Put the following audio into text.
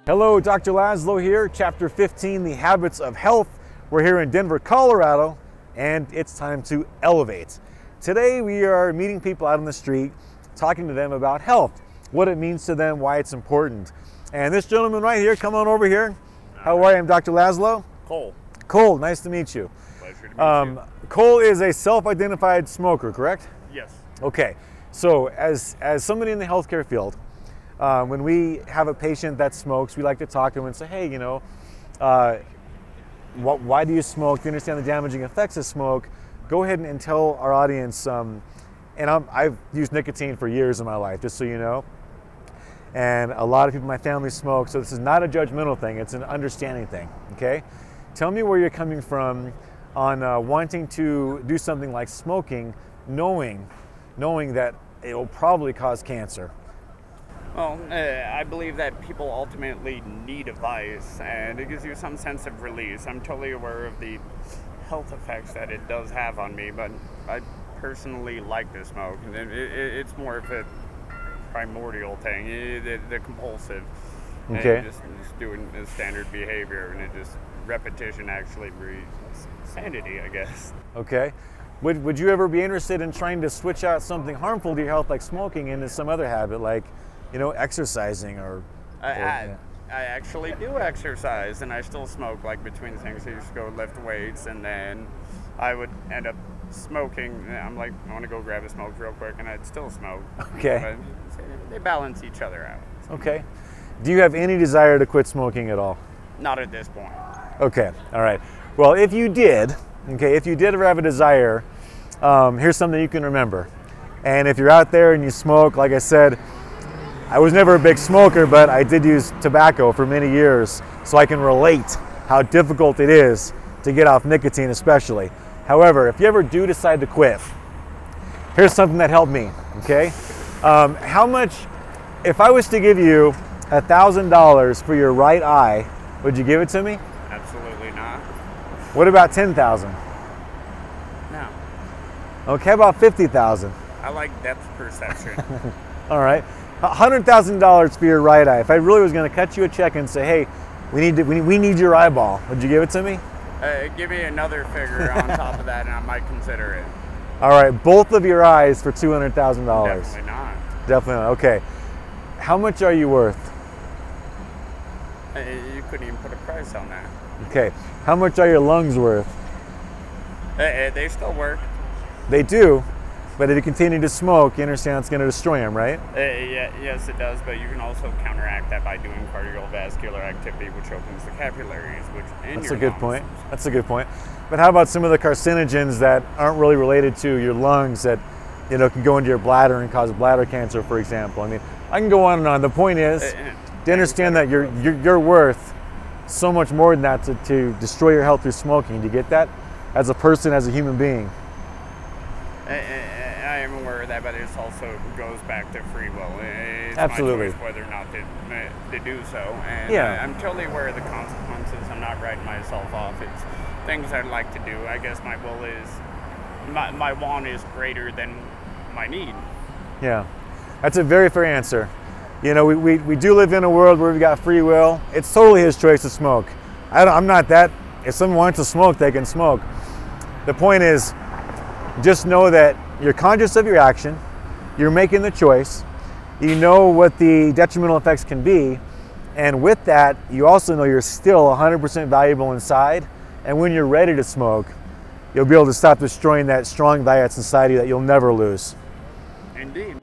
Hello, Dr. Laszlo here, Chapter 15, The Habits of Health. We're here in Denver, Colorado, and it's time to elevate. Today we are meeting people out on the street, talking to them about health, what it means to them, why it's important. And this gentleman right here, come on over here. How are you? I'm Dr. Laszlo. Cole. Cole, nice to meet you. Pleasure to meet you. Cole is a self-identified smoker, correct? Yes. Okay, so as somebody in the healthcare field, when we have a patient that smokes, we like to talk to them and say, hey, you know, why do you smoke? Do you understand the damaging effects of smoke? Go ahead and tell our audience, and I've used nicotine for years in my life, just so you know. And a lot of people in my family smoke, so this is not a judgmental thing, it's an understanding thing, okay? Tell me where you're coming from on wanting to do something like smoking, knowing that it will probably cause cancer. Well, I believe that people ultimately need a vice, and it gives you some sense of release. I'm totally aware of the health effects that it does have on me, but I personally like to smoke. It's more of a primordial thing, the compulsive. Okay. And just doing the standard behavior, and it just repetition actually breeds sanity, I guess. Okay. Would you ever be interested in trying to switch out something harmful to your health, like smoking, into some other habit, like, you know, exercising or I actually do exercise, and I still smoke. Like between things, I used to go lift weights, and then I would end up smoking. I'm like, I want to go grab a smoke real quick, and I'd still smoke. Okay. But they balance each other out. Okay. Do you have any desire to quit smoking at all? Not at this point. Okay. All right. Well, if you did, if you did ever have a desire, here's something you can remember. And if you're out there and you smoke, like I said, I was never a big smoker, but I did use tobacco for many years, so I can relate how difficult it is to get off nicotine especially. However, if you ever do decide to quit, here's something that helped me, okay? How much, if I was to give you $1,000 for your right eye, would you give it to me? Absolutely not. What about $10,000? No. Okay, how about $50,000? I like depth perception. All right. $100,000 for your right eye. If I really was going to cut you a check and say, hey, we need your eyeball, would you give it to me? Give me another figure on top of that, and I might consider it. All right, both of your eyes for $200,000. Definitely not. Definitely not. Okay. How much are you worth? You couldn't even put a price on that. Okay. How much are your lungs worth? They still work. They do, but if you continue to smoke, you understand it's going to destroy them, right? Yes, it does, but you can also counteract that by doing cardiovascular activity, which opens the capillaries, which in That's your a good lungs. point. That's a good point. But how about some of the carcinogens that aren't really related to your lungs that, you know, can go into your bladder and cause bladder cancer, for example? I mean, I can go on and on. The point is to understand that you're worth so much more than that to destroy your health through smoking. Do you get that? As a person, as a human being. I am aware of that, but it also goes back to free will. It's Absolutely. my choice whether or not to do so. And Yeah. I'm totally aware of the consequences. I'm not writing myself off. It's things I'd like to do. I guess my will is, my want is greater than my need. Yeah, that's a very fair answer. You know, we do live in a world where we've got free will. It's totally his choice to smoke. I'm not that. If someone wants to smoke, they can smoke. The point is, just know that you're conscious of your action, you're making the choice, you know what the detrimental effects can be, and with that, you also know you're still 100% valuable inside, and when you're ready to smoke, you'll be able to stop destroying that strong value that's inside you that you'll never lose. Indeed.